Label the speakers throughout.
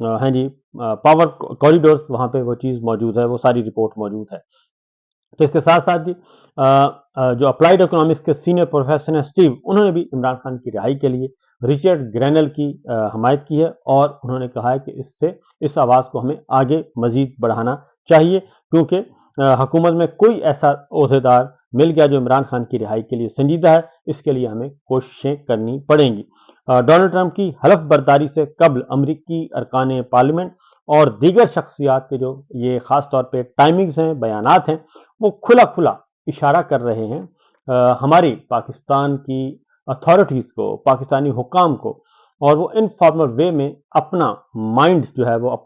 Speaker 1: ہیں جی power corridors, وہاں پہ وہ چیز موجود ہے، وہ ساری رپورٹ موجود ہے۔ تو اس کے ساتھ ساتھ جی جو اپلائیڈ اکنامکس کے سینئر پروفیسر ہیں اسٹیو، انہوں نے بھی عمران خان کی رہائی کے لیے رچرڈ گرینل کی حمایت کی ہے، اور انہوں نے کہا ہے کہ اس آواز کو ہمیں آگے مزید بڑھانا چاہیے، کیونکہ حکومت میں کوئی ایسا عہدیدار مل گیا جو عمران خان کی رہائی کے لیے سنجیدہ ہے، اس کے لیے ہمیں کوششیں کرنی پڑیں گی۔ ڈونلڈ ٹرمپ کی حلف برداری سے قبل امریکی ارکان پارلیمنٹ اور دیگر شخصیات کے جو یہ خاص طور پہ ٹائمنگز ہیں، بیانات ہیں، وہ کھلا کھلا اشارہ کر رہے ہیں ہماری پاکستان کی اتھارٹیز کو، پاکستانی حکام کو، اور وہ انفارمل وے میں اپنا مائنڈ جو ہے وہ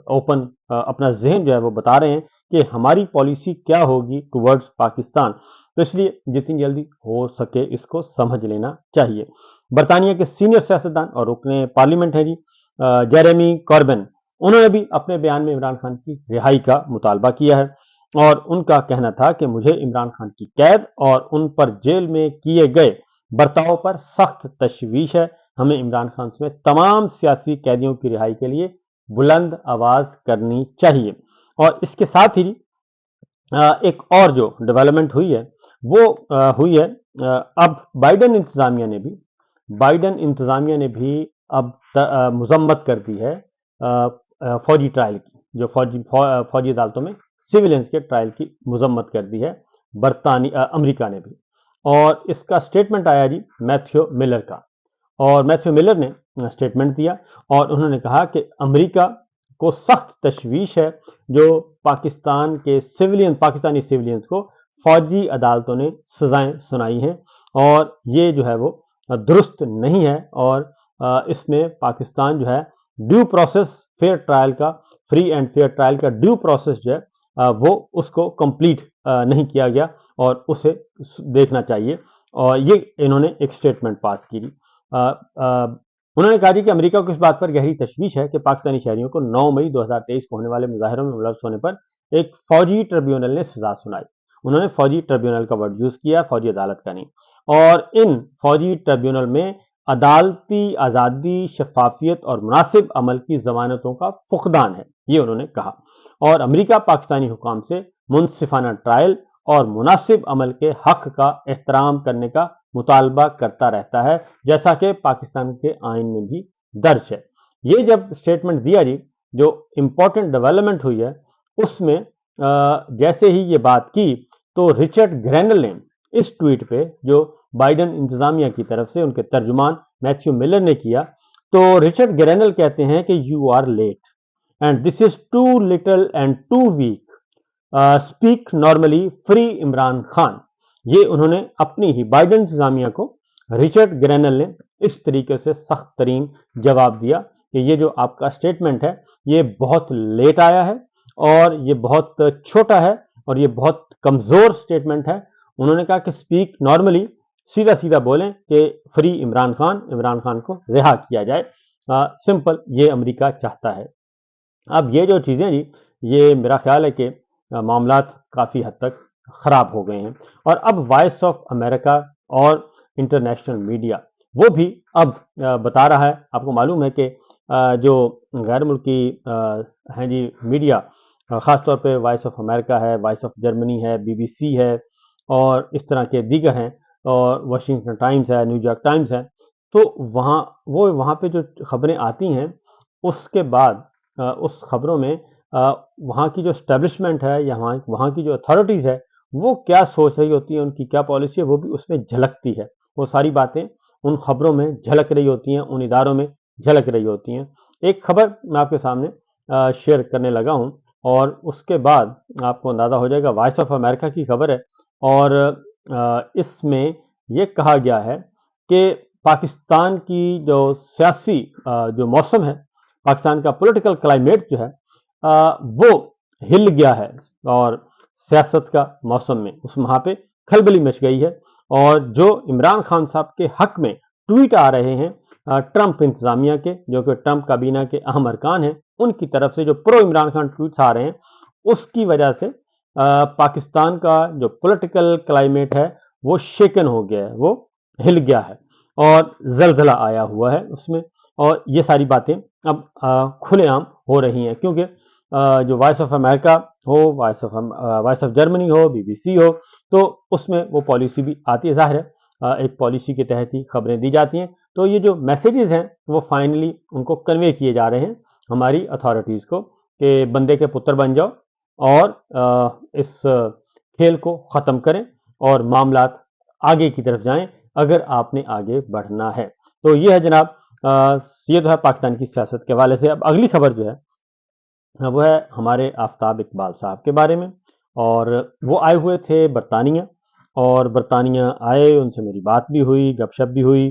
Speaker 1: اوپن، اپنا ذہن جو ہے وہ بتا رہے ہیں کہ ہماری پالیسی کیا ہوگی ٹورڈز پاکستان۔ تو اس لیے جتنی جلدی ہو سکے اس کو سمجھ لینا چاہیے۔ برطانیہ کے سینئر سیاستدان اور رکن پارلیمنٹ ہے جی جیریمی کاربن، انہوں نے بھی اپنے بیان میں عمران خان کی رہائی کا مطالبہ کیا ہے، اور ان کا کہنا تھا کہ مجھے عمران خان کی قید اور ان پر جیل میں کیے گئے برتاؤ پر سخت تشویش ہے۔ ہمیں عمران خان سمیت تمام سیاسی قیدیوں کی رہائی کے لیے بلند آواز کرنی چاہیے۔ اور اس کے ساتھ ہی ایک اور جو ڈیولپمنٹ ہوئی ہے وہ ہوئی ہے، اب بائیڈن انتظامیہ نے بھی اب مذمت کر دی ہے فوجی ٹرائل کی، جو فوجی عدالتوں میں سویلینز کے ٹرائل کی مذمت کر دی ہے امریکہ نے بھی۔ اور اس کا سٹیٹمنٹ آیا جی میتھیو ملر کا، اور میتھیو ملر نے سٹیٹمنٹ دیا اور انہوں نے کہا کہ امریکہ کو سخت تشویش ہے جو پاکستانی سیولینز کو فوجی عدالتوں نے سزائیں سنائی ہیں، اور یہ جو ہے وہ درست نہیں ہے، اور اس میں پاکستان جو ہے ڈیو پروسیس فیئر ٹرائل کا، فری اینڈ فیئر ٹرائل کا ڈیو پروسیس جو ہے وہ اس کو کمپلیٹ نہیں کیا گیا، اور اسے دیکھنا چاہیے۔ اور یہ انہوں نے ایک سٹیٹمنٹ پاس کی۔ انہوں نے کہا جی کہ امریکہ کو اس بات پر گہری تشویش ہے کہ پاکستانی شہریوں کو 9 مئی 2023 کو ہونے والے مظاہروں میں ملوث ہونے پر ایک فوجی ٹریبیونل نے سزا سنائی۔ انہوں نے فوجی ٹریبیونل کا ورڈ یوز کیا، فوجی عدالت کا نہیں، اور ان فوجی ٹریبیونل میں عدالتی آزادی، شفافیت اور مناسب عمل کی ضمانتوں کا فقدان ہے، یہ انہوں نے کہا۔ اور امریکہ پاکستانی حکام سے منصفانہ ٹرائل اور مناسب عمل کے حق کا احترام کرنے کا مطالبہ کرتا رہتا ہے، جیسا کہ پاکستان کے آئین میں بھی درج ہے۔ یہ جب سٹیٹمنٹ دیا جی، جو امپورٹنٹ ڈیولپمنٹ ہوئی ہے اس میں جیسے ہی یہ بات کی تو رچرڈ گرینل نے اس ٹویٹ پہ جو بائیڈن انتظامیہ کی طرف سے ان کے ترجمان میتھیو ملر نے کیا، تو رچرڈ گرینل کہتے ہیں کہ you are late and this is too little and too weak, speak normally, free Imran Khan. یہ انہوں نے اپنی ہی بائیڈن انتظامیہ کو رچرڈ گرینل نے اس طریقے سے سخت ترین جواب دیا کہ یہ جو آپ کا سٹیٹمنٹ ہے یہ بہت لیٹ آیا ہے، اور یہ بہت چھوٹا ہے، اور یہ بہت کمزور سٹیٹمنٹ ہے۔ انہوں نے کہا کہ اسپیک نارملی، سیدھا سیدھا بولیں کہ فری عمران خان کو رہا کیا جائے، سمپل، یہ امریکہ چاہتا ہے۔ اب یہ جو چیزیں جی، یہ میرا خیال ہے کہ معاملات کافی حد تک خراب ہو گئے ہیں، اور اب وائس آف امریکہ اور انٹرنیشنل میڈیا وہ بھی اب بتا رہا ہے۔ آپ کو معلوم ہے کہ جو غیر ملکی ہیں جی میڈیا، خاص طور پہ وائس آف امریکہ ہے، وائس آف جرمنی ہے، بی بی سی ہے، اور اس طرح کے دیگر ہیں، اور واشنگٹن ٹائمز ہے، نیو یارک ٹائمز ہے، تو وہاں پہ جو خبریں آتی ہیں اس کے بعد اس خبروں میں وہاں کی جو اسٹیبلشمنٹ ہے یا وہاں کی جو اتھارٹیز ہے وہ کیا سوچ رہی ہوتی ہیں، ان کی کیا پالیسی ہے، وہ بھی اس میں جھلکتی ہے۔ وہ ساری باتیں ان خبروں میں جھلک رہی ہوتی ہیں، ان اداروں میں جھلک رہی ہوتی ہیں۔ ایک خبر میں آپ کے سامنے شیئر کرنے لگا ہوں، اور اس کے بعد آپ کو اندازہ ہو جائے گا، وائس آف امریکہ کی خبر ہے، اور اس میں یہ کہا گیا ہے کہ پاکستان کی جو سیاسی جو موسم ہے، پاکستان کا پولیٹیکل کلائمیٹ جو ہے وہ ہل گیا ہے، اور سیاست کا موسم میں وہاں پہ کھلبلی مچ گئی ہے، اور جو عمران خان صاحب کے حق میں ٹویٹ آ رہے ہیں ٹرمپ انتظامیہ کے، جو کہ ٹرمپ کابینہ کے اہم ارکان ہیں، ان کی طرف سے جو پرو عمران خان ٹویٹس آ رہے ہیں، اس کی وجہ سے پاکستان کا جو پولیٹیکل کلائمیٹ ہے وہ شیکن ہو گیا ہے، وہ ہل گیا ہے، اور زلزلہ آیا ہوا ہے اس میں۔ اور یہ ساری باتیں اب کھلے عام ہو رہی ہیں، کیونکہ جو وائس آف امریکہ ہو، وائس آف جرمنی ہو، BBC ہو، تو اس میں وہ پالیسی بھی آتی ہے، ظاہر ہے ایک پالیسی کے تحت ہی خبریں دی جاتی ہیں، تو یہ جو میسیجز ہیں وہ فائنلی ان کو کنوے کیے جا رہے ہیں ہماری اتھارٹیز کو کہ بندے کے پتر بن جاؤ اور اس کھیل کو ختم کریں اور معاملات آگے کی طرف جائیں اگر آپ نے آگے بڑھنا ہے۔ تو یہ ہے جناب، یہ تو ہے پاکستان کی سیاست کے حوالے سے۔ اب اگلی خبر جو ہے وہ ہے ہمارے آفتاب اقبال صاحب کے بارے میں، اور وہ آئے ہوئے تھے برطانیہ، اور برطانیہ آئے، ان سے میری بات بھی ہوئی، گپ شپ بھی ہوئی،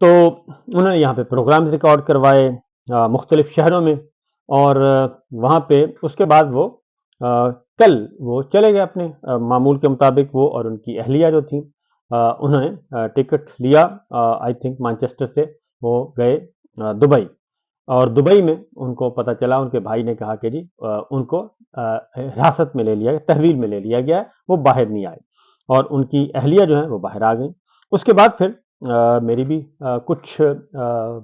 Speaker 1: تو انہوں نے یہاں پہ پروگرامز ریکارڈ کروائے مختلف شہروں میں، اور وہاں پہ اس کے بعد وہ کل وہ چلے گئے اپنے معمول کے مطابق، وہ اور ان کی اہلیہ جو تھیں، انہوں نے ٹکٹ لیا آئی تھنک مانچسٹر سے، وہ گئے دبئی، اور دبئی میں ان کو پتہ چلا، ان کے بھائی نے کہا کہ جی ان کو حراست میں لے لیا گیا، تحویل میں لے لیا گیا ہے، وہ باہر نہیں آئے، اور ان کی اہلیہ جو ہیں وہ باہر آ گئیں۔ اس کے بعد پھر میری بھی کچھ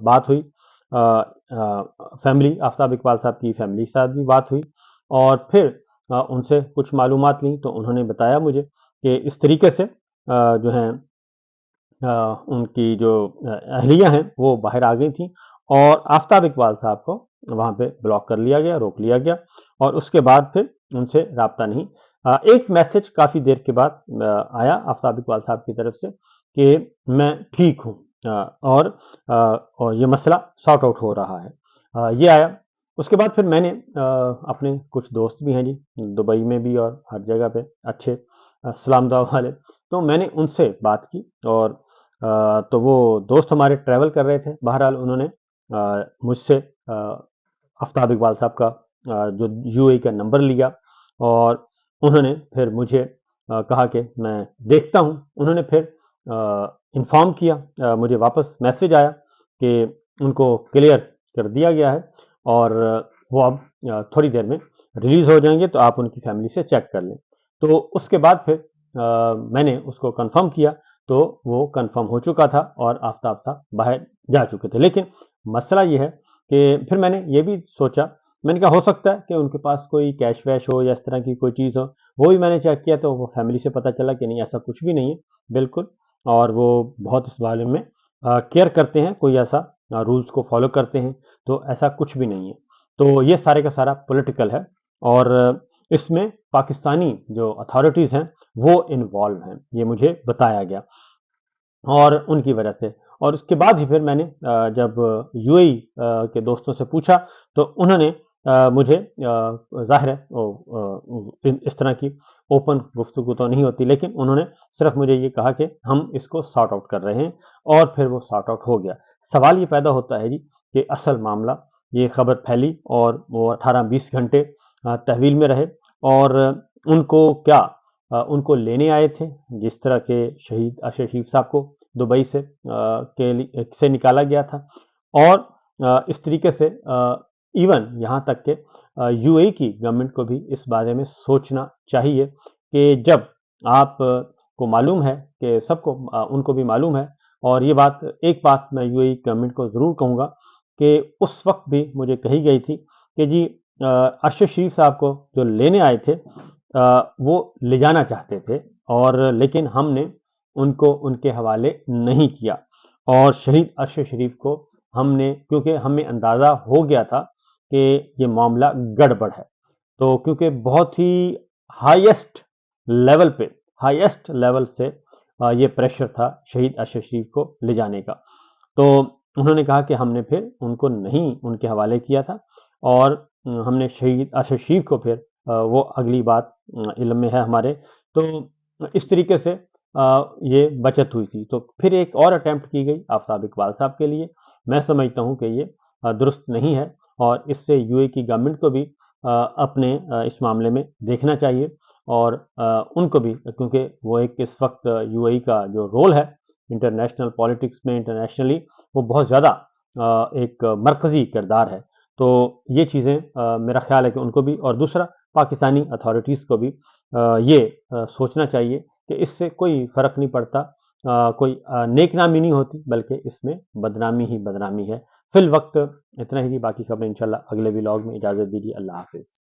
Speaker 1: بات ہوئی، فیملی آفتاب اقبال صاحب کی فیملی کے ساتھ بھی بات ہوئی، اور پھر ان سے کچھ معلومات لیں، تو انہوں نے بتایا مجھے کہ اس طریقے سے جو ہیں ان کی جو اہلیہ ہیں وہ باہر آ گئی تھیں، اور آفتاب اقبال صاحب کو وہاں پہ بلاک کر لیا گیا، روک لیا گیا، اور اس کے بعد پھر ان سے رابطہ نہیں۔ ایک میسج کافی دیر کے بعد آیا آفتاب اقبال صاحب کی طرف سے کہ میں ٹھیک ہوں، اور یہ مسئلہ سارٹ آؤٹ ہو رہا ہے، یہ آیا۔ اس کے بعد پھر میں نے اپنے کچھ دوست بھی ہیں جی دبئی میں بھی اور ہر جگہ پہ اچھے سلام دعا والے، تو میں نے ان سے بات کی، اور تو وہ دوست ہمارے ٹریول کر رہے تھے، بہرحال انہوں نے مجھ سے آفتاب اقبال صاحب کا جو UAE کا نمبر لیا، اور انہوں نے پھر مجھے کہا کہ میں دیکھتا ہوں۔ انہوں نے پھر انفارم کیا، مجھے واپس میسج آیا کہ ان کو کلیئر کر دیا گیا ہے، اور وہ اب تھوڑی دیر میں ریلیز ہو جائیں گے، تو آپ ان کی فیملی سے چیک کر لیں۔ تو اس کے بعد پھر میں نے اس کو کنفرم کیا، تو وہ کنفرم ہو چکا تھا، اور آفتاب صاحب باہر جا چکے تھے۔ لیکن مسئلہ یہ ہے کہ پھر میں نے یہ بھی سوچا، میں نے کہا ہو سکتا ہے کہ ان کے پاس کوئی کیش ویش ہو یا اس طرح کی کوئی چیز ہو، وہ بھی میں نے چیک کیا، تو وہ فیملی سے پتہ چلا کہ نہیں، ایسا کچھ بھی نہیں ہے بالکل، اور وہ بہت اس بارے میں کیئر کرتے ہیں، کوئی ایسا رولز کو فالو کرتے ہیں، تو ایسا کچھ بھی نہیں ہے۔ تو یہ سارے کا سارا پولیٹیکل ہے، اور اس میں پاکستانی جو اتھارٹیز ہیں وہ انوالو ہیں، یہ مجھے بتایا گیا، اور ان کی وجہ سے۔ اور اس کے بعد ہی پھر میں نے جب UAE کے دوستوں سے پوچھا، تو انہوں نے مجھے ظاہر ہے اس طرح کی اوپن گفتگو تو نہیں ہوتی، لیکن انہوں نے صرف مجھے یہ کہا کہ ہم اس کو سارٹ آؤٹ کر رہے ہیں، اور پھر وہ سارٹ آؤٹ ہو گیا۔ سوال یہ پیدا ہوتا ہے جی کہ اصل معاملہ، یہ خبر پھیلی اور وہ 18-20 گھنٹے تحویل میں رہے، اور ان کو کیا ان کو لینے آئے تھے، جس طرح کے شہید اشرف شریف صاحب کو دبئی سے نکالا گیا تھا، اور اس طریقے سے ایون یہاں تک کہ UAE کی گورنمنٹ کو بھی اس بارے میں سوچنا چاہیے کہ جب آپ کو معلوم ہے کہ سب کو ان کو بھی معلوم ہے، اور یہ بات ایک بات میں UAE گورنمنٹ کو ضرور کہوں گا کہ اس وقت بھی مجھے کہی گئی تھی کہ جی اشرف شریف صاحب کو جو لینے آئے تھے وہ لے جانا چاہتے تھے، اور لیکن ہم نے ان کو ان کے حوالے نہیں کیا، اور شہید اشرف شریف کو ہم نے، کیونکہ ہمیں اندازہ ہو گیا تھا کہ یہ معاملہ گڑبڑ ہے، تو کیونکہ بہت ہی ہائیسٹ لیول سے یہ پریشر تھا شہید اشرف شریف کو لے جانے کا، تو انہوں نے کہا کہ ہم نے پھر ان کو نہیں ان کے حوالے کیا تھا، اور ہم نے شہید اشرف شریف کو پھر وہ اگلی بات علم میں ہے ہمارے، تو اس طریقے سے یہ بچت ہوئی تھی۔ تو پھر ایک اور اٹیمپٹ کی گئی آفتاب اقبال صاحب کے لیے، میں سمجھتا ہوں کہ یہ درست نہیں ہے، اور اس سے UAE کی گورنمنٹ کو بھی اپنے اس معاملے میں دیکھنا چاہیے، اور ان کو بھی، کیونکہ وہ ایک اس وقت UAE کا جو رول ہے انٹرنیشنل پالیٹکس میں، انٹرنیشنلی وہ بہت زیادہ ایک مرکزی کردار ہے، تو یہ چیزیں میرا خیال ہے کہ ان کو بھی، اور دوسرا پاکستانی اتھارٹیز کو بھی یہ سوچنا چاہیے کہ اس سے کوئی فرق نہیں پڑتا کوئی نیک نامی نہیں ہوتی، بلکہ اس میں بدنامی ہی بدنامی ہے۔ فی الوقت اتنا ہی، باقی خبریں انشاءاللہ اگلے ولاگ میں۔ اجازت دیجیے، اللہ حافظ۔